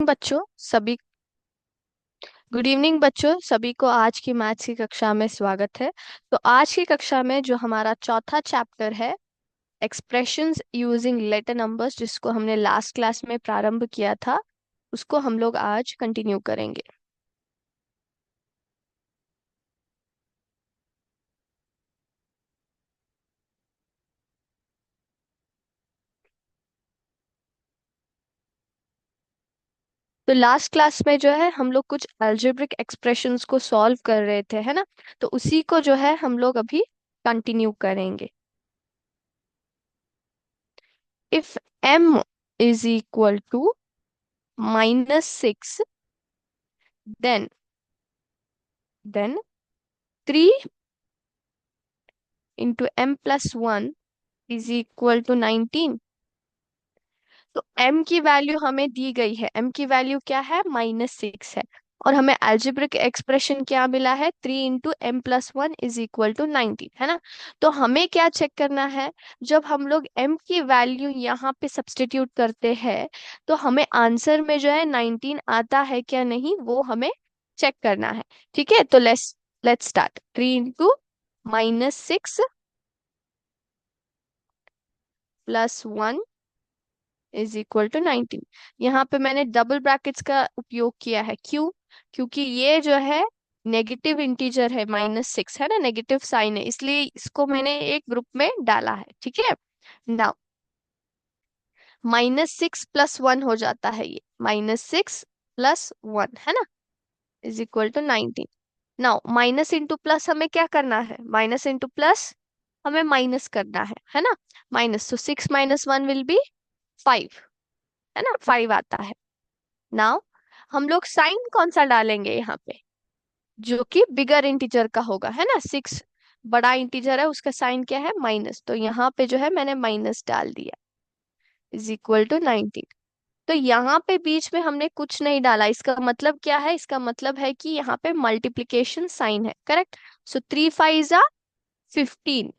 बच्चों सभी good evening बच्चों सभी को आज की मैथ्स की कक्षा में स्वागत है। तो आज की कक्षा में जो हमारा चौथा चैप्टर है एक्सप्रेशंस यूजिंग लेटर नंबर्स, जिसको हमने लास्ट क्लास में प्रारंभ किया था, उसको हम लोग आज कंटिन्यू करेंगे। तो लास्ट क्लास में जो है हम लोग कुछ अलजेब्रिक एक्सप्रेशंस को सॉल्व कर रहे थे, है ना। तो उसी को जो है हम लोग अभी कंटिन्यू करेंगे। If m is equal to -6, then then 3 into m+1 is equal to 19। तो m की वैल्यू हमें दी गई है, m की वैल्यू क्या है, -6 है। और हमें अलजेब्रिक एक्सप्रेशन क्या मिला है, 3 into m+1 is equal to 19, है ना। तो हमें क्या चेक करना है, जब हम लोग m की वैल्यू यहाँ पे सब्स्टिट्यूट करते हैं तो हमें आंसर में जो है 19 आता है क्या नहीं, वो हमें चेक करना है। ठीक है, तो let's let's start. 3 into -6 +1 is equal to 19। यहाँ पे मैंने डबल ब्रैकेट्स का उपयोग किया है, क्यों? क्योंकि ये जो है नेगेटिव इंटीजर है, -6 है ना, नेगेटिव साइन है, इसलिए इसको मैंने एक ग्रुप में डाला है। ठीक है, नाउ -6 + 1 हो जाता है, ये -6 + 1 है ना, is equal to 19। Now minus into plus हमें क्या करना है, माइनस इंटू प्लस हमें माइनस करना है ना। माइनस, तो 6 - 1 विल बी 5, है ना, 5 आता है। नाउ हम लोग साइन कौन सा डालेंगे यहाँ पे, जो कि बिगर इंटीजर का होगा, है ना। 6 बड़ा इंटीजर है, उसका साइन क्या है, माइनस, तो यहाँ पे जो है मैंने माइनस डाल दिया, इज इक्वल टू 19। तो यहाँ पे बीच में हमने कुछ नहीं डाला, इसका मतलब क्या है, इसका मतलब है कि यहाँ पे मल्टीप्लिकेशन साइन है, करेक्ट। सो 3 5 = 15,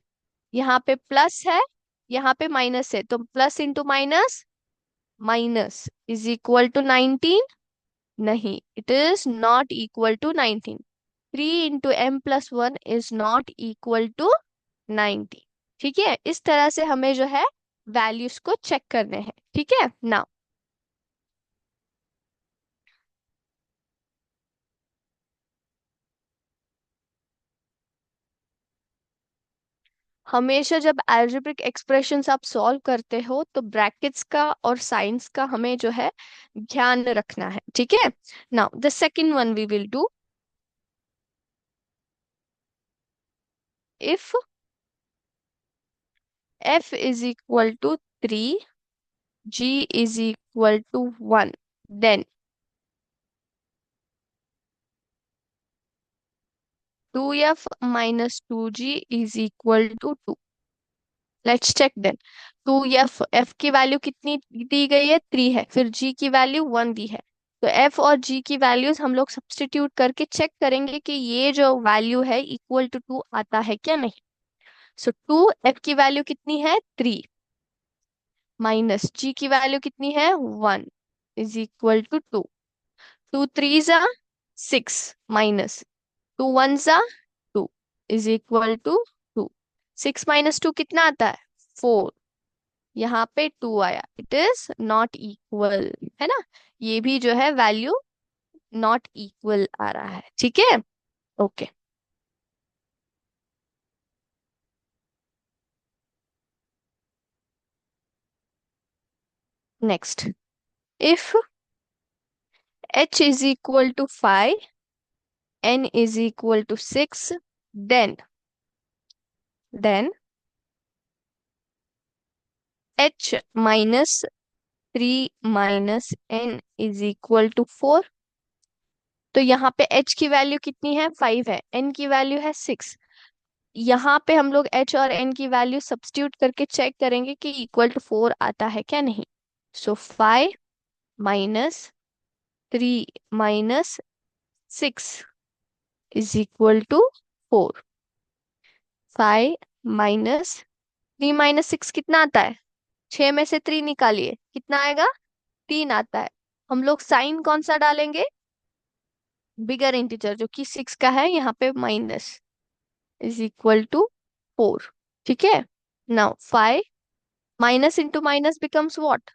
यहाँ पे प्लस है, यहाँ पे माइनस है, तो plus into minus minus is equal to 19। नहीं, it is not equal to 19। 3 into m+1 is not equal to 90। ठीक है, इस तरह से हमें जो है वैल्यूज को चेक करने हैं। ठीक है ना। हमेशा जब अलजेब्रिक एक्सप्रेशंस आप सॉल्व करते हो तो ब्रैकेट्स का और साइंस का हमें जो है ध्यान रखना है। ठीक है, now the second one we will do. If f is equal to 3, g is equal to 1, then 2f - 2g is equal to 2। Let's check then. 2f, f की वैल्यू कितनी दी गई है, 3 है, फिर g की वैल्यू 1 दी है। तो f और g की वैल्यूज हम लोग सब्स्टिट्यूट करके चेक करेंगे कि ये जो वैल्यू है इक्वल टू 2 आता है क्या नहीं। सो 2, f की वैल्यू कितनी है, 3, माइनस g की वैल्यू कितनी है, 1, is equal to 2। 2 3 = 6, minus 2 1 = 2, is equal to 2। 6 - 2 कितना आता है, 4। यहाँ पे 2 आया, इट इज नॉट इक्वल, है ना। ये भी जो है वैल्यू नॉट इक्वल आ रहा है। ठीक है, okay. Next, if h is equal to 5, n is equal to 6, then h - 3 - n is equal to 4। तो यहाँ पे h की वैल्यू कितनी है, 5 है, n की वैल्यू है 6। यहाँ पे हम लोग h और n की वैल्यू सब्स्टिट्यूट करके चेक करेंगे कि इक्वल टू 4 आता है क्या नहीं। सो 5 - 3 - 6 इज इक्वल टू 4। 5 - 3 - 6 कितना आता है, 6 में से 3 निकालिए, कितना आएगा, 3 आता है। हम लोग साइन कौन सा डालेंगे, बिगर इंटीजर जो कि 6 का है, यहाँ पे माइनस इज इक्वल टू 4। ठीक है। Now 5 minus into minus becomes what,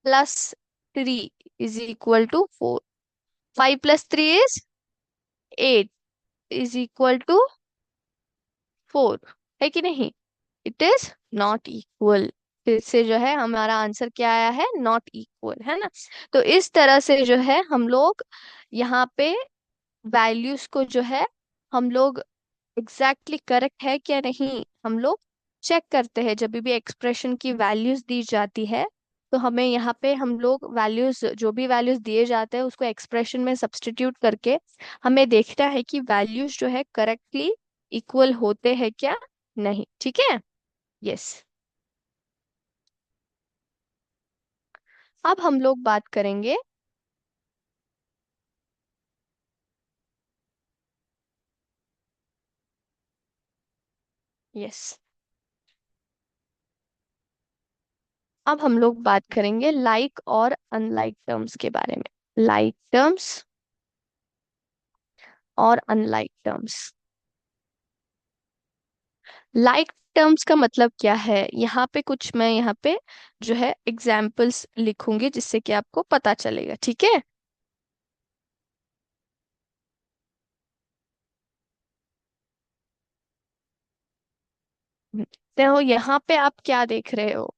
+3 is equal to 4। 5 + 3 is 8 is equal to 4, है कि नहीं? It is not equal. फिर से जो है हमारा आंसर क्या आया है, नॉट इक्वल, है ना। तो इस तरह से जो है हम लोग यहाँ पे वैल्यूज को जो है हम लोग एग्जैक्टली करेक्ट है क्या नहीं, हम लोग चेक करते हैं। जब भी एक्सप्रेशन की वैल्यूज दी जाती है तो हमें यहाँ पे हम लोग वैल्यूज, जो भी वैल्यूज दिए जाते हैं उसको एक्सप्रेशन में सब्स्टिट्यूट करके हमें देखना है कि वैल्यूज जो है करेक्टली इक्वल होते हैं क्या नहीं। ठीक है। यस। अब हम लोग बात करेंगे, यस, अब हम लोग बात करेंगे लाइक और अनलाइक टर्म्स के बारे में। लाइक टर्म्स और अनलाइक टर्म्स। लाइक टर्म्स का मतलब क्या है, यहाँ पे कुछ मैं यहाँ पे जो है एग्जाम्पल्स लिखूंगी जिससे कि आपको पता चलेगा। ठीक है। तो यहाँ पे आप क्या देख रहे हो,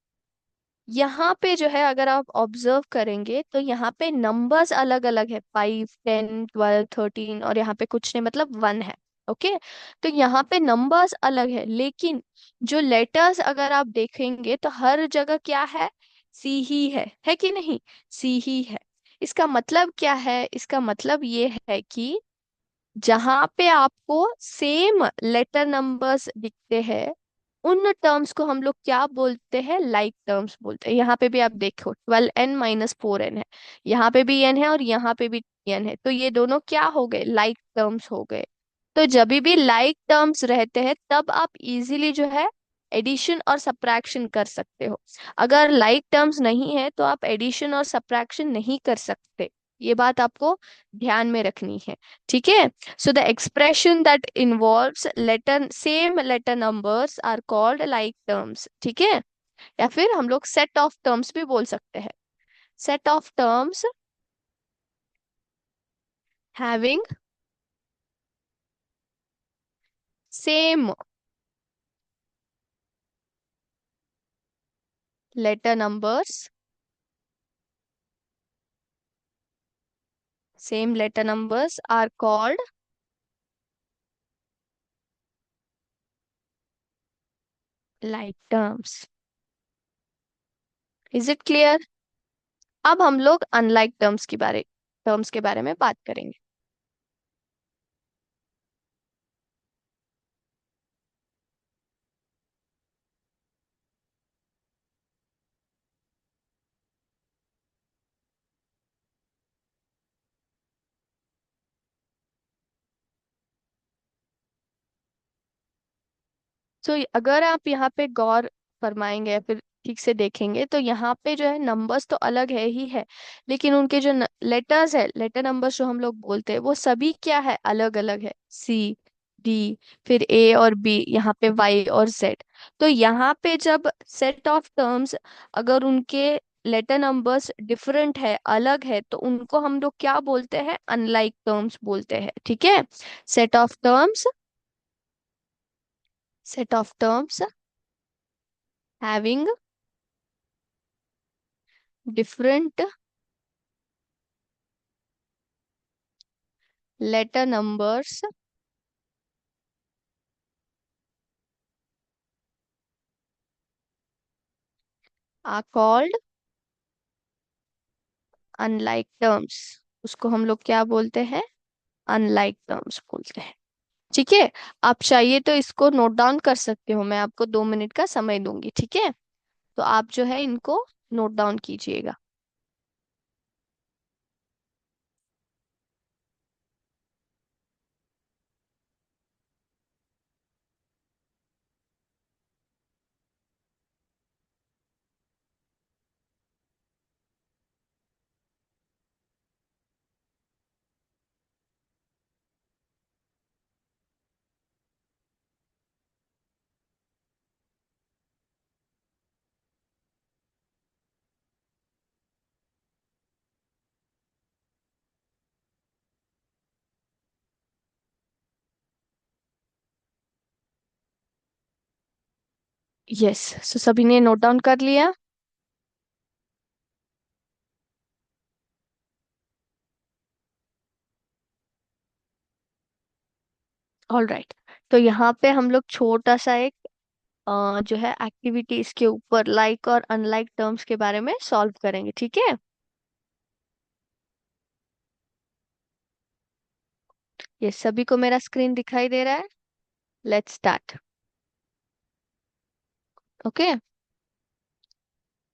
यहाँ पे जो है अगर आप ऑब्जर्व करेंगे तो यहाँ पे नंबर्स अलग अलग है, 5, 10, 12, 13, और यहाँ पे कुछ नहीं, मतलब 1 है। ओके। तो यहाँ पे नंबर्स अलग है, लेकिन जो लेटर्स अगर आप देखेंगे तो हर जगह क्या है, सी ही है कि नहीं? सी ही है। इसका मतलब क्या है, इसका मतलब ये है कि जहां पे आपको सेम लेटर नंबर्स दिखते हैं उन टर्म्स को हम लोग क्या बोलते हैं, लाइक टर्म्स बोलते हैं। यहाँ पे भी आप देखो 12n - 4n है, यहाँ पे भी n है और यहाँ पे भी n है, तो ये दोनों क्या हो गए, लाइक टर्म्स हो गए। तो जब भी लाइक टर्म्स रहते हैं तब आप इजीली जो है एडिशन और सब्ट्रैक्शन कर सकते हो। अगर लाइक टर्म्स नहीं है तो आप एडिशन और सब्ट्रैक्शन नहीं कर सकते। ये बात आपको ध्यान में रखनी है। ठीक है। So the expression that involves letter same letter numbers are called like terms। ठीक है। या फिर हम लोग set of terms भी बोल सकते हैं। Set of terms having same letter numbers, same letter numbers are called like terms। Is it clear? अब हम लोग अनलाइक टर्म्स के बारे में बात करेंगे। तो अगर आप यहाँ पे गौर फरमाएंगे या फिर ठीक से देखेंगे तो यहाँ पे जो है नंबर्स तो अलग है ही है, लेकिन उनके जो लेटर्स है, लेटर नंबर्स जो हम लोग बोलते हैं वो सभी क्या है, अलग अलग है। C, D, फिर A और B, यहाँ पे Y और Z। तो यहाँ पे जब सेट ऑफ टर्म्स अगर उनके लेटर नंबर्स डिफरेंट है, अलग है, तो उनको हम लोग क्या बोलते हैं, अनलाइक टर्म्स बोलते हैं। ठीक है। Set of terms, set of terms having different letter numbers are called unlike terms। उसको हम लोग क्या बोलते हैं, अनलाइक टर्म्स बोलते हैं। ठीक है। आप चाहिए तो इसको नोट डाउन कर सकते हो, मैं आपको 2 मिनट का समय दूंगी। ठीक है। तो आप जो है इनको नोट डाउन कीजिएगा। यस, सो सभी ने नोट डाउन कर लिया? All right. तो यहाँ पे हम लोग छोटा सा एक जो है एक्टिविटीज के ऊपर लाइक और अनलाइक टर्म्स के बारे में सॉल्व करेंगे, ठीक है? ये सभी को मेरा स्क्रीन दिखाई दे रहा है? Let's start. ओके।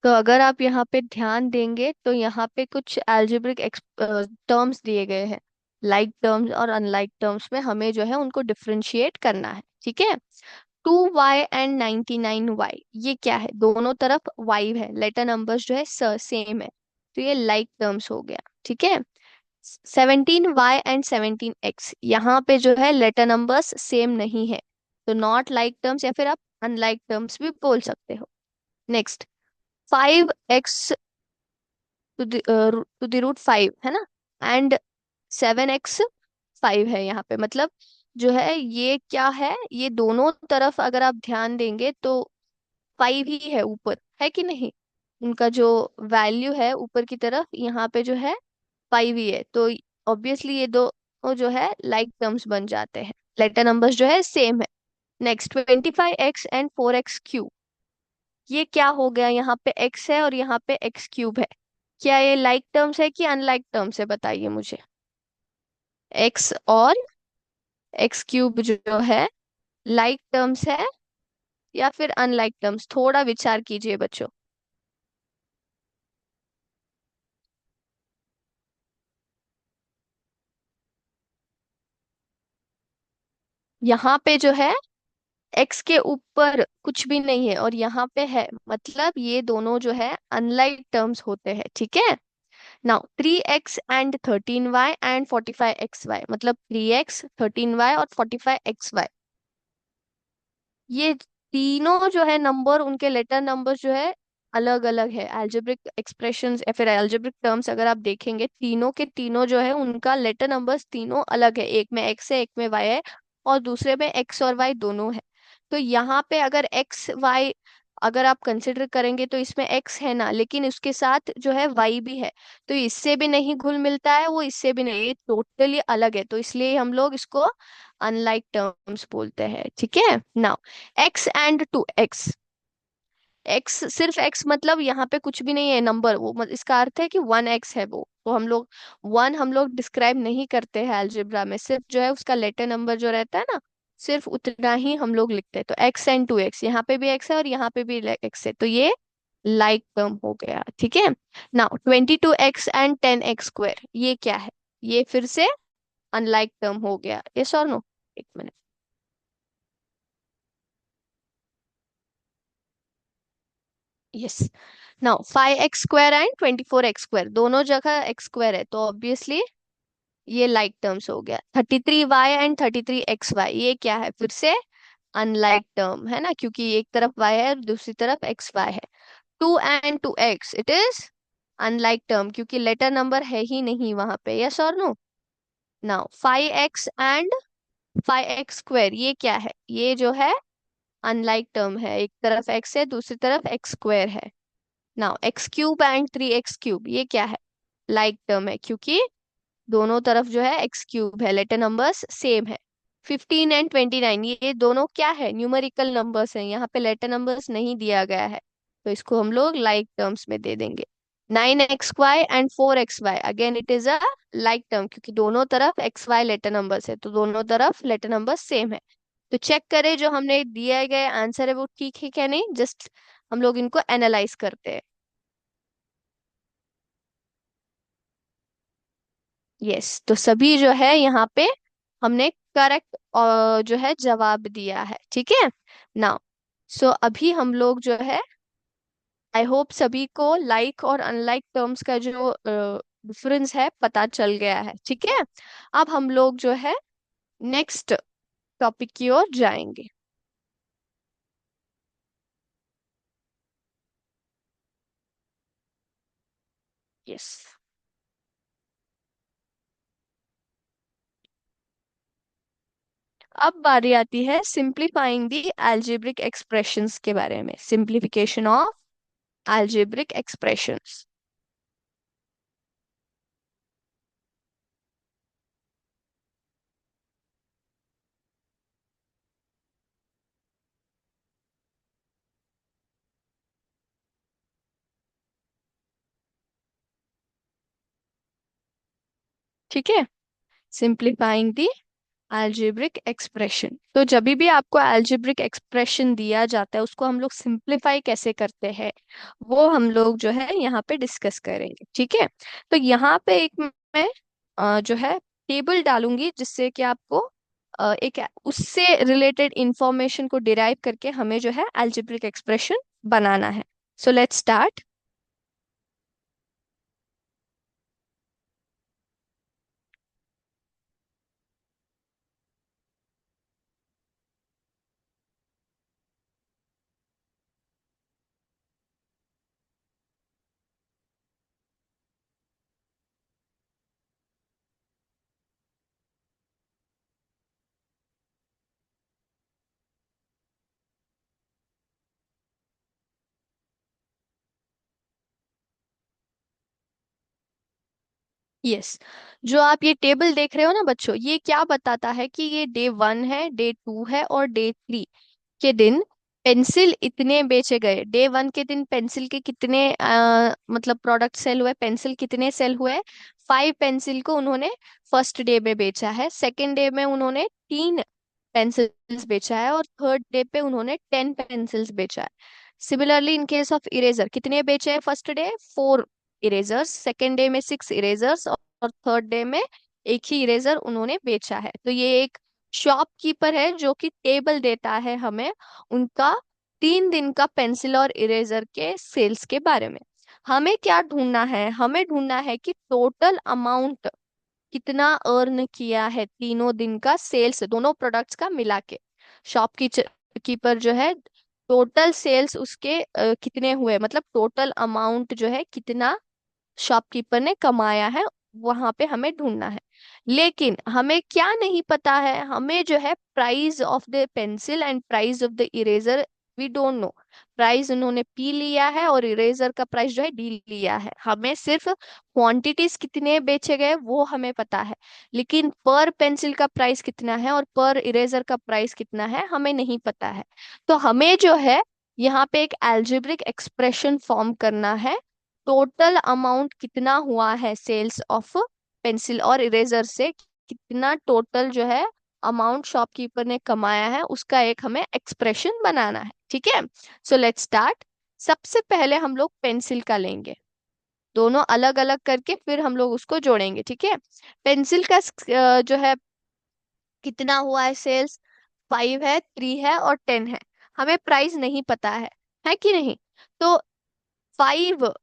तो अगर आप यहाँ पे ध्यान देंगे तो यहाँ पे कुछ एल्जेब्रिक टर्म्स दिए गए हैं। लाइक टर्म्स और अनलाइक टर्म्स में हमें जो है उनको डिफरेंशिएट करना है, ठीक है? 2y एंड 99y, ये क्या है? दोनों तरफ y है, लेटर नंबर्स जो है सेम है, तो ये लाइक टर्म्स हो गया, ठीक है? 17y एंड 17x, यहाँ पे जो है लेटर नंबर्स सेम नहीं है, तो नॉट लाइक टर्म्स या फिर आप अनलाइक टर्म्स भी बोल सकते हो। Next, 5x to the root 5 है ना, एंड 7x 5 है यहाँ पे, मतलब जो है ये क्या है, ये दोनों तरफ अगर आप ध्यान देंगे तो 5 ही है ऊपर, है कि नहीं? उनका जो वैल्यू है ऊपर की तरफ यहाँ पे जो है 5 ही है, तो ऑब्वियसली ये दो जो है लाइक टर्म्स बन जाते हैं, लेटर नंबर्स जो है सेम है। Next, 25x and 4x cube, ये क्या हो गया? यहाँ पे x है और यहाँ पे x क्यूब है, क्या ये लाइक टर्म्स है कि अनलाइक टर्म्स है, बताइए मुझे। x और x क्यूब जो है लाइक टर्म्स है या फिर अनलाइक टर्म्स? थोड़ा विचार कीजिए बच्चों। यहाँ पे जो है x के ऊपर कुछ भी नहीं है और यहाँ पे है, मतलब ये दोनों जो है अनलाइक टर्म्स होते हैं, ठीक है? Now 3x and 13y and 45xy, मतलब 3x 13y और 45xy, ये तीनों जो है नंबर, उनके लेटर नंबर जो है अलग अलग है। अलजेब्रिक एक्सप्रेशंस या फिर अलजेब्रिक टर्म्स अगर आप देखेंगे, तीनों के तीनों जो है उनका लेटर नंबर्स तीनों अलग है, एक में एक्स है, एक में वाई है, और दूसरे में एक्स और वाई दोनों है। तो यहाँ पे अगर एक्स वाई अगर आप कंसिडर करेंगे तो इसमें एक्स है ना, लेकिन उसके साथ जो है वाई भी है, तो इससे भी नहीं घुल मिलता है, वो इससे भी नहीं, ये टोटली अलग है, तो इसलिए हम लोग इसको अनलाइक टर्म्स बोलते हैं, ठीक है? Now, x and 2x, x सिर्फ एक्स, मतलब यहाँ पे कुछ भी नहीं है नंबर, वो इसका अर्थ है कि 1x है वो, तो हम लोग वन हम लोग डिस्क्राइब नहीं करते हैं अलजेब्रा में, सिर्फ जो है उसका लेटर नंबर जो रहता है ना, सिर्फ उतना ही हम लोग लिखते हैं। तो x एंड 2x, यहाँ पे भी x है और यहाँ पे भी x है, तो ये लाइक टर्म हो गया, ठीक है? Now 22x and 10x square, ये क्या है? ये फिर से अनलाइक टर्म हो गया, यस और नो? एक minute. Yes. Now 5x square and 24x square, दोनों जगह एक्स स्क्वायर है, तो ऑब्वियसली ये लाइक टर्म्स हो गया। 33y एंड 33xy, ये क्या है? फिर से अनलाइक टर्म है ना, क्योंकि एक तरफ y है और दूसरी तरफ xy है। 2 and 2x, it is unlike term, क्योंकि लेटर नंबर है ही नहीं वहां पे, यस और no? Now 5x and 5x square, ये क्या है? ये जो है अनलाइक टर्म है, एक तरफ x है, दूसरी तरफ x स्क्वायर है। नाउ x³ एंड 3x³ ये क्या है? लाइक टर्म है, क्योंकि दोनों तरफ जो है x³ है, लेटर नंबर्स सेम है। 15 एंड 29, ये दोनों क्या है? न्यूमेरिकल नंबर्स हैं, यहाँ पे लेटर नंबर्स नहीं दिया गया है, तो इसको हम लोग लाइक टर्म्स में दे देंगे। 9xy and 4xy, again it is a like term, क्योंकि दोनों तरफ xy लेटर नंबर्स है, तो दोनों तरफ लेटर नंबर सेम है। तो चेक करें जो हमने दिया गया आंसर है वो ठीक है क्या नहीं, जस्ट हम लोग इनको एनालाइज करते हैं। यस, तो सभी जो है यहाँ पे हमने करेक्ट जो है जवाब दिया है, ठीक है? नाउ, सो अभी हम लोग जो है, आई होप सभी को लाइक और अनलाइक टर्म्स का जो डिफरेंस है पता चल गया है, ठीक है? अब हम लोग जो है नेक्स्ट टॉपिक की ओर जाएंगे। यस। अब बारी आती है सिंप्लीफाइंग दी एल्जेब्रिक एक्सप्रेशंस के बारे में, सिंप्लीफिकेशन ऑफ एल्जेब्रिक एक्सप्रेशंस। ठीक है, सिंप्लीफाइंग दी एल्जेब्रिक एक्सप्रेशन। तो जब भी आपको एल्जेब्रिक एक्सप्रेशन दिया जाता है उसको हम लोग सिंप्लीफाई कैसे करते हैं, वो हम लोग जो है यहाँ पे डिस्कस करेंगे। ठीक है, तो यहाँ पे एक मैं जो है टेबल डालूंगी जिससे कि आपको एक उससे रिलेटेड इंफॉर्मेशन को डिराइव करके हमें जो है एल्जेब्रिक एक्सप्रेशन बनाना है। So let's start. यस, जो आप ये टेबल देख रहे हो ना बच्चों, ये क्या बताता है कि ये डे 1 है, डे 2 है और डे 3 के दिन पेंसिल इतने बेचे गए। डे 1 के दिन पेंसिल के कितने मतलब प्रोडक्ट सेल हुए, पेंसिल कितने सेल हुए, 5 पेंसिल को उन्होंने फर्स्ट डे में बेचा है, सेकेंड डे में उन्होंने 3 पेंसिल्स बेचा है और थर्ड डे पे उन्होंने 10 पेंसिल्स बेचा है। Similarly in case of eraser कितने बेचे हैं, first day 4 erasers, second day में 6 इरेजर्स और थर्ड डे में एक ही इरेजर उन्होंने बेचा है। तो ये एक शॉपकीपर है जो कि टेबल देता है हमें उनका 3 दिन का पेंसिल और इरेजर के सेल्स के बारे में। हमें क्या ढूंढना है, हमें ढूंढना है कि टोटल अमाउंट कितना अर्न किया है तीनों दिन का सेल्स दोनों प्रोडक्ट्स का मिला के। शॉप की कीपर जो है टोटल सेल्स उसके कितने हुए, मतलब टोटल अमाउंट जो है कितना शॉपकीपर ने कमाया है, वहां पे हमें ढूंढना है। लेकिन हमें क्या नहीं पता है, हमें जो है price of the pencil and price of the eraser we don't know. Price उन्होंने पी लिया है और इरेजर का प्राइस जो है डी लिया है, हमें सिर्फ क्वांटिटीज कितने बेचे गए वो हमें पता है, लेकिन पर पेंसिल का प्राइस कितना है और पर इरेजर का प्राइस कितना है हमें नहीं पता है। तो हमें जो है यहाँ पे एक एल्जेब्रिक एक्सप्रेशन फॉर्म करना है। टोटल अमाउंट कितना हुआ है सेल्स ऑफ पेंसिल और इरेजर से, कितना टोटल जो है अमाउंट शॉपकीपर ने कमाया है, उसका एक हमें एक्सप्रेशन बनाना है। ठीक है, सो लेट्स स्टार्ट। सबसे पहले हम लोग पेंसिल का लेंगे, दोनों अलग अलग करके फिर हम लोग उसको जोड़ेंगे। ठीक है, पेंसिल का जो है कितना हुआ है सेल्स, 5 है, 3 है और 10 है। हमें प्राइस नहीं पता है कि नहीं। तो 5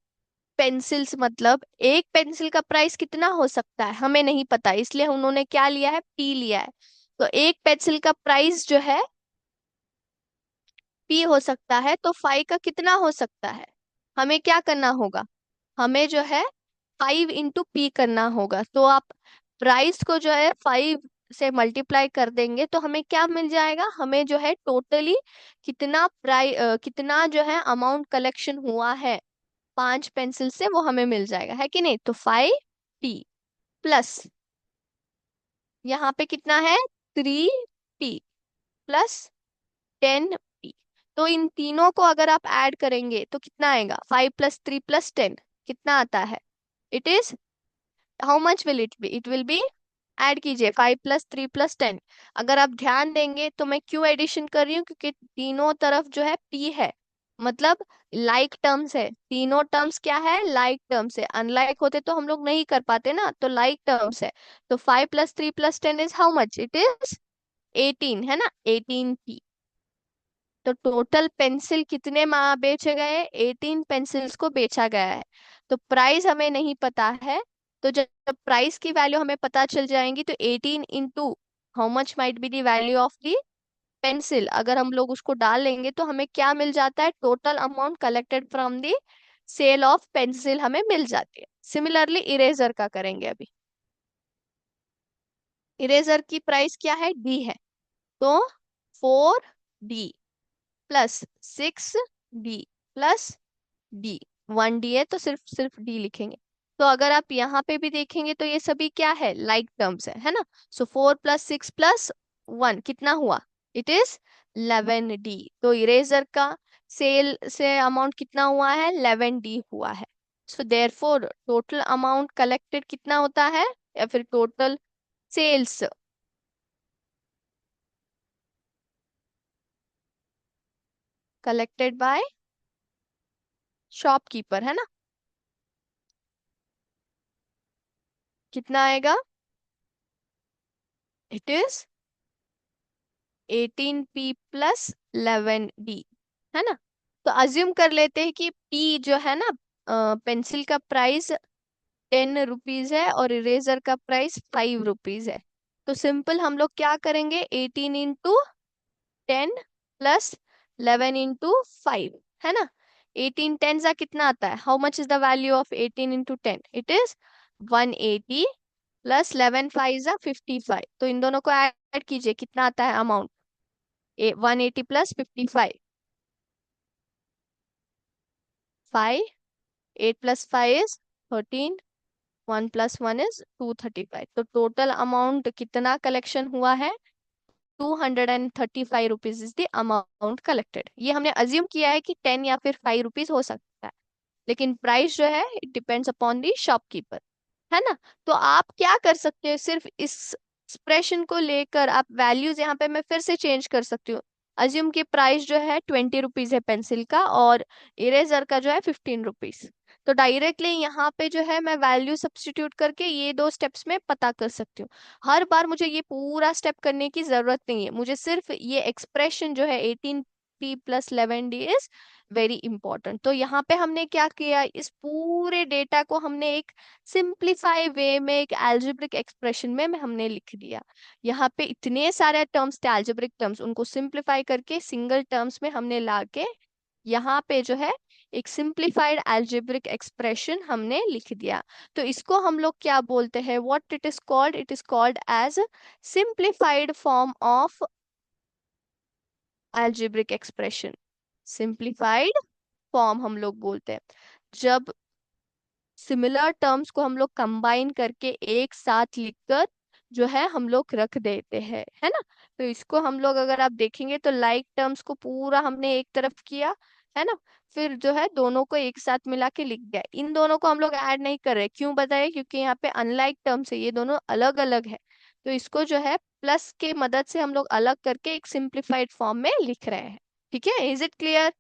पेंसिल्स मतलब एक पेंसिल का प्राइस कितना हो सकता है हमें नहीं पता, इसलिए उन्होंने क्या लिया है, पी लिया है। तो एक पेंसिल का प्राइस जो है पी हो सकता है, तो 5 का कितना हो सकता है, हमें क्या करना होगा, हमें जो है 5 इंटू पी करना होगा। तो आप प्राइस को जो है 5 से मल्टीप्लाई कर देंगे तो हमें क्या मिल जाएगा, हमें जो है टोटली कितना कितना जो है अमाउंट कलेक्शन हुआ है 5 पेंसिल से वो हमें मिल जाएगा, है कि नहीं। तो 5 पी प्लस यहाँ पे कितना है, 3 पी प्लस 10 पी। तो इन तीनों को अगर आप ऐड करेंगे तो कितना आएगा, 5 + 3 + 10 कितना आता है, it is how much will it be, it will be, add कीजिए 5 + 3 + 10। अगर आप ध्यान देंगे तो मैं क्यों एडिशन कर रही हूँ, क्योंकि तीनों तरफ जो है पी है, मतलब लाइक टर्म्स है, तीनों टर्म्स क्या है, लाइक टर्म्स है। अनलाइक होते तो हम लोग नहीं कर पाते ना, तो लाइक टर्म्स है। तो 5 + 3 + 10 is how much, it is 18, है ना, 18 पी। तो टोटल पेंसिल कितने बेचे गए, 18 पेंसिल्स को बेचा गया है। तो प्राइस हमें नहीं पता है, तो जब प्राइस की वैल्यू हमें पता चल जाएंगी तो 18 into how much might be the value of the pencil, अगर हम लोग उसको डाल लेंगे तो हमें क्या मिल जाता है, total amount collected from the sale of pencil हमें मिल जाती है। सिमिलरली इरेजर का करेंगे अभी। इरेजर की प्राइस क्या है, डी है। तो 4D plus 6D plus D, 1D है तो सिर्फ सिर्फ डी लिखेंगे। तो अगर आप यहाँ पे भी देखेंगे तो ये सभी क्या है, लाइक टर्म्स है ना। सो 4 + 6 + 1 कितना हुआ, इट इज 11D। तो इरेजर का सेल से अमाउंट कितना हुआ है, 11D हुआ है। So therefore total amount collected कितना होता है, या फिर total sales collected by shopkeeper, है ना, कितना आएगा, इट इज 18P + 11D, है ना। तो अज्यूम कर लेते हैं कि P जो है ना, पेंसिल का प्राइस 10 रुपीज है और इरेजर का प्राइस 5 रुपीज है। तो सिंपल हम लोग क्या करेंगे, 18 × 10 + 11 × 5, है ना। 18 × 10 सा कितना आता है, how much is the value of 18 × 10, it is 180 + 11 5 = 55। तो इन दोनों को ऐड कीजिए, कितना आता है अमाउंट, 180 + 55, 5, 8 + 5 is 13, 1 + 1 is 235। तो टोटल अमाउंट कितना कलेक्शन हुआ है, 235 rupees is the amount collected. ये हमने अज्यूम किया है कि 10 या फिर 5 रुपीज हो सकता है, लेकिन प्राइस जो है it depends upon the shopkeeper, है ना। तो आप क्या कर सकते हो, सिर्फ इस एक्सप्रेशन को लेकर आप वैल्यूज यहाँ पे मैं फिर से चेंज कर सकती हूँ। अज्यूम की प्राइस जो है 20 रुपीज है पेंसिल का, और इरेजर का जो है 15 रुपीज। तो डायरेक्टली यहाँ पे जो है मैं वैल्यू सब्स्टिट्यूट करके ये दो स्टेप्स में पता कर सकती हूँ। हर बार मुझे ये पूरा स्टेप करने की जरूरत नहीं है, मुझे सिर्फ ये एक्सप्रेशन जो है 18P + 11D is very important. तो यहाँ पे हमने क्या किया, इस पूरे डेटा को हमने एक सिंप्लीफाई वे में एक एल्जेब्रिक एक्सप्रेशन में हमने लिख दिया। यहाँ पे इतने सारे टर्म्स थे एल्जेब्रिक टर्म्स, उनको सिंप्लीफाई करके सिंगल टर्म्स में हमने लाके यहाँ पे जो है एक सिंप्लीफाइड एल्जेब्रिक एक्सप्रेशन हमने लिख दिया। तो इसको हम लोग क्या बोलते हैं, what it is called as simplified form of algebraic expression. Simplified form हम लोग बोलते हैं जब सिमिलर टर्म्स को हम लोग कंबाइन करके एक साथ लिखकर जो है हम लोग रख देते हैं, है ना। तो इसको हम लोग अगर आप देखेंगे तो लाइक टर्म्स को पूरा हमने एक तरफ किया, है ना, फिर जो है दोनों को एक साथ मिला के लिख दिया। इन दोनों को हम लोग ऐड नहीं कर रहे, क्यों बताइए, क्योंकि यहाँ पे अनलाइक टर्म्स है, ये दोनों अलग अलग है। तो इसको जो है प्लस के मदद से हम लोग अलग करके एक सिंप्लीफाइड फॉर्म में लिख रहे हैं। ठीक है, इज इट क्लियर।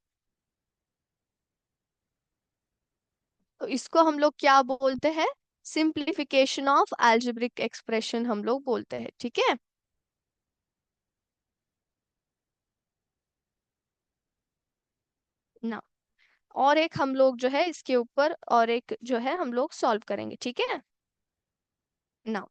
तो इसको हम लोग क्या बोलते हैं, सिंप्लीफिकेशन ऑफ एल्जेब्रिक एक्सप्रेशन हम लोग बोलते हैं, ठीक है ना। और एक हम लोग जो है इसके ऊपर और एक जो है हम लोग सॉल्व करेंगे, ठीक है ना।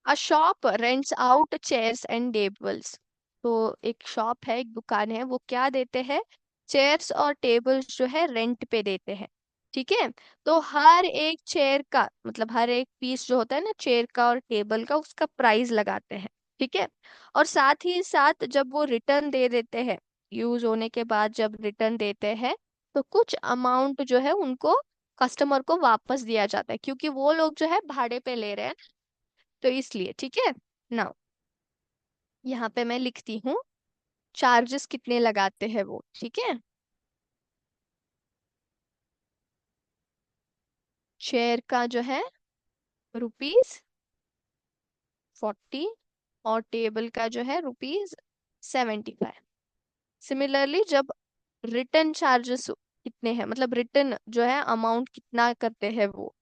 A shop rents out chairs and tables. तो एक शॉप है, एक दुकान है, वो क्या देते हैं, चेयर्स और टेबल्स जो है रेंट पे देते हैं, ठीक है। तो हर एक चेयर का मतलब हर एक पीस जो होता है ना चेयर का और टेबल का, उसका प्राइस लगाते हैं, ठीक है। और साथ ही साथ जब वो रिटर्न दे देते हैं, यूज होने के बाद जब रिटर्न देते हैं, तो कुछ अमाउंट जो है उनको कस्टमर को वापस दिया जाता है, क्योंकि वो लोग जो है भाड़े पे ले रहे हैं, तो इसलिए, ठीक है ना। यहाँ पे मैं लिखती हूँ चार्जेस कितने लगाते हैं वो, ठीक है। चेयर का जो है ₹40 और टेबल का जो है ₹75। सिमिलरली जब रिटर्न चार्जेस कितने हैं, मतलब रिटर्न जो है अमाउंट कितना करते हैं वो,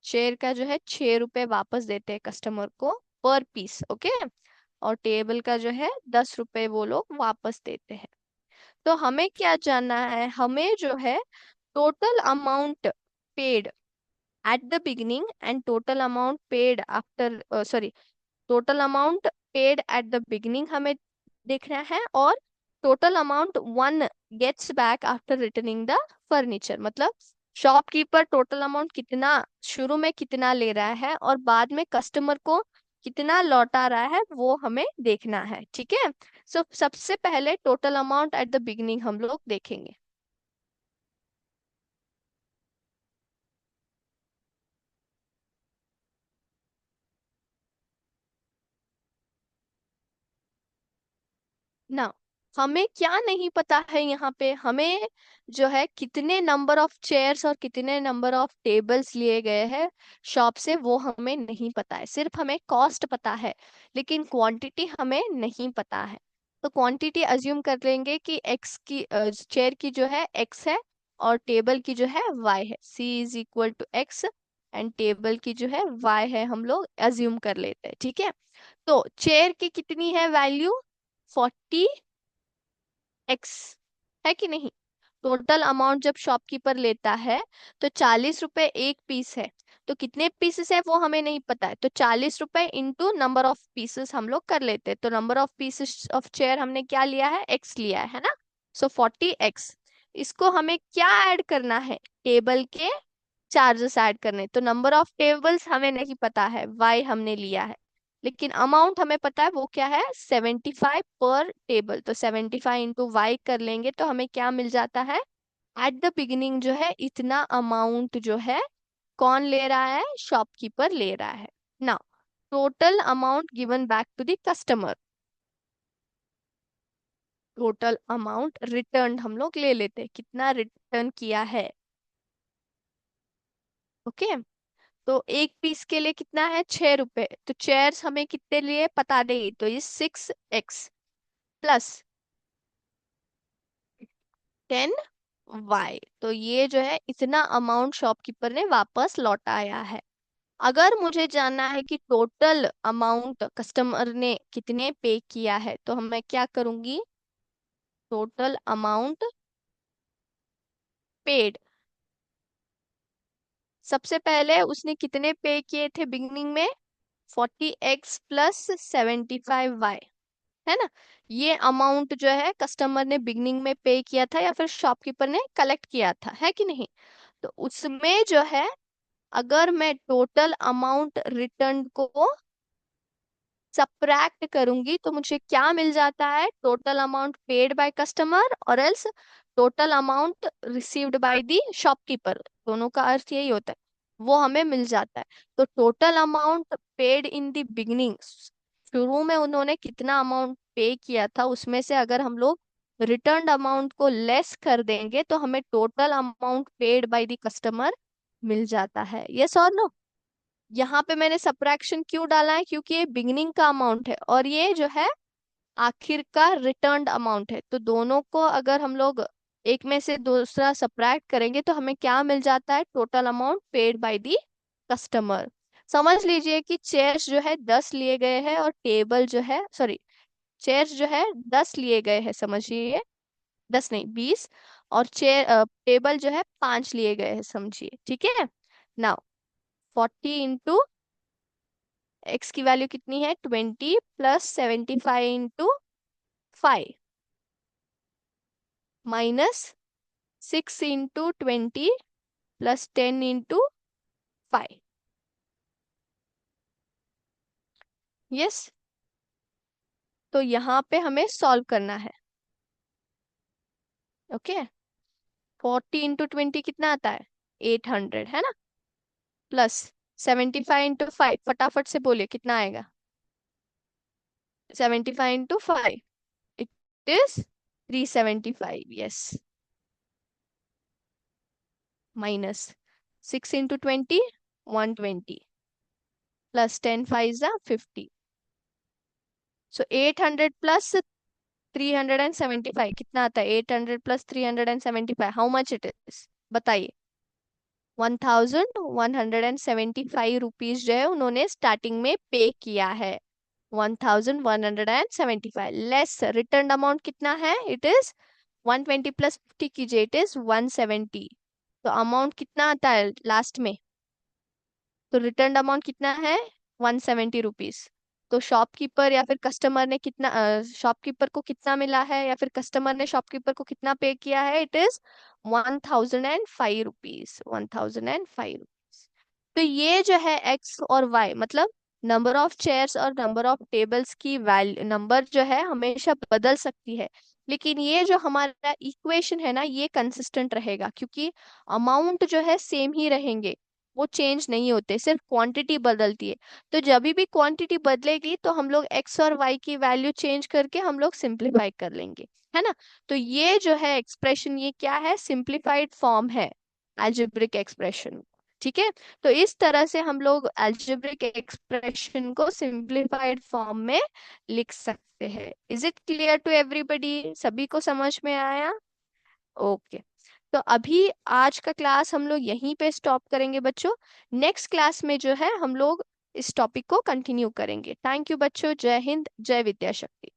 चेयर का जो है ₹6 वापस देते हैं कस्टमर को पर पीस, ओके। और टेबल का जो है ₹10 वो लोग वापस देते हैं। तो हमें क्या जानना है, हमें जो है total amount paid at the beginning and total amount paid after, sorry, total amount paid at the beginning हमें देखना है, और total amount one gets back after returning the furniture. मतलब शॉपकीपर टोटल अमाउंट कितना शुरू में कितना ले रहा है और बाद में कस्टमर को कितना लौटा रहा है वो हमें देखना है, ठीक है। सो सबसे पहले total amount at the beginning हम लोग देखेंगे। ना, हमें क्या नहीं पता है यहाँ पे, हमें जो है कितने नंबर ऑफ चेयर्स और कितने नंबर ऑफ टेबल्स लिए गए हैं शॉप से वो हमें नहीं पता है, सिर्फ हमें कॉस्ट पता है, लेकिन क्वांटिटी हमें नहीं पता है। तो क्वांटिटी अज्यूम कर लेंगे कि एक्स की चेयर की जो है एक्स है और टेबल की जो है वाई है, C is equal to X and table की जो है वाई है, हम लोग अज्यूम कर लेते हैं, ठीक है। तो चेयर की कितनी है वैल्यू, 40x, है कि नहीं। टोटल अमाउंट जब शॉपकीपर लेता है तो 40 रुपए एक पीस है, तो कितने पीसेस है वो हमें नहीं पता है, तो 40 रुपए इंटू नंबर ऑफ पीसेस हम लोग कर लेते हैं। तो number of pieces of chair हमने क्या लिया है, एक्स लिया है ना। सो 40x, इसको हमें क्या ऐड करना है, टेबल के चार्जेस ऐड करने। तो नंबर ऑफ टेबल्स हमें नहीं पता है, वाई हमने लिया है, लेकिन अमाउंट हमें पता है वो क्या है, 75 पर टेबल। तो 75 इंटू वाई कर लेंगे तो हमें क्या मिल जाता है, एट द बिगिनिंग जो है इतना अमाउंट जो है कौन ले रहा है, शॉपकीपर ले रहा है ना। Total amount given back to the customer, total amount return हम लोग ले लेते हैं, कितना रिटर्न किया है। ओके, तो एक पीस के लिए कितना है, 6 रुपए। तो चेयर्स हमें कितने लिए पता नहीं, तो ये 6x प्लस 10y, तो ये जो है इतना अमाउंट शॉपकीपर ने वापस लौटाया है। अगर मुझे जानना है कि टोटल अमाउंट कस्टमर ने कितने पे किया है, तो हम मैं क्या करूंगी, टोटल अमाउंट पेड, सबसे पहले उसने कितने पे किए थे बिगनिंग में, 40x प्लस 75y, है ना। ये अमाउंट जो है कस्टमर ने बिगनिंग में पे किया था या फिर शॉपकीपर ने कलेक्ट किया था, है कि नहीं। तो उसमें जो है अगर मैं टोटल अमाउंट रिटर्न को सब्ट्रैक्ट करूंगी तो मुझे क्या मिल जाता है, total amount paid by customer और else total amount received by the shopkeeper, दोनों का अर्थ यही होता है, वो हमें मिल जाता है। तो total amount paid in the beginning, शुरू में उन्होंने कितना अमाउंट पे किया था उसमें से अगर हम लोग रिटर्न अमाउंट को लेस कर देंगे तो हमें total amount paid by the customer मिल जाता है, यस और नो। यहाँ पे मैंने सब्ट्रैक्शन क्यों डाला है, क्योंकि ये बिगनिंग का अमाउंट है और ये जो है आखिर का रिटर्न्ड अमाउंट है, तो दोनों को अगर हम लोग एक में से दूसरा सब्ट्रैक्ट करेंगे तो हमें क्या मिल जाता है, total amount paid by the customer. समझ लीजिए कि चेयर्स जो है 10 लिए गए हैं और टेबल जो है, सॉरी, चेयर्स जो है 10 लिए गए हैं, समझिए, 10 नहीं 20, और टेबल जो है 5 लिए गए हैं, समझिए, ठीक है। नाउ 40 एक्स की वैल्यू कितनी है, 20 plus 75 into 5 minus 6 into 20 plus 10 into 5, yes. तो यहाँ पे हमें सॉल्व करना है, ओके। 40 इंटू 20 कितना आता है, 800, है ना, प्लस 75 इंटू 5, फटाफट से बोलिए कितना आएगा, 75 into 5, it is 375, yes, minus 6 into 20, 120, plus 10 5 50। So 800 plus 375 कितना आता है, 800 plus 375 how much it is, बताइए। 1175 रुपीज जो है उन्होंने स्टार्टिंग में पे किया है, 1175 लेस रिटर्न अमाउंट कितना है, इट इज 120 प्लस 50 कीजिए, इट इज 170। तो अमाउंट कितना आता है लास्ट में, तो रिटर्न अमाउंट कितना है, 170 रुपीज। तो शॉपकीपर या फिर कस्टमर ने कितना, शॉपकीपर को कितना मिला है या फिर कस्टमर ने शॉपकीपर को कितना पे किया है, इट इज 1005 रुपीज, 1005 रुपीज। तो ये जो है एक्स और वाई मतलब नंबर ऑफ चेयर्स और नंबर ऑफ टेबल्स की वैल्यू, नंबर जो है हमेशा बदल सकती है, लेकिन ये जो हमारा इक्वेशन है ना ये कंसिस्टेंट रहेगा, क्योंकि अमाउंट जो है सेम ही रहेंगे, वो चेंज नहीं होते, सिर्फ क्वांटिटी बदलती है। तो जब भी क्वांटिटी बदलेगी तो हम लोग एक्स और वाई की वैल्यू चेंज करके हम लोग सिंप्लीफाई कर लेंगे, है ना। तो ये जो है एक्सप्रेशन, ये क्या है, सिंप्लीफाइड फॉर्म है अलजेब्रिक एक्सप्रेशन। ठीक है, तो इस तरह से हम लोग अलजेब्रिक एक्सप्रेशन को सिंप्लीफाइड फॉर्म में लिख सकते हैं। Is it clear to everybody, सभी को समझ में आया? ओके। तो अभी आज का क्लास हम लोग यहीं पे स्टॉप करेंगे बच्चों। नेक्स्ट क्लास में जो है हम लोग इस टॉपिक को कंटिन्यू करेंगे। थैंक यू बच्चों, जय हिंद, जय विद्या शक्ति।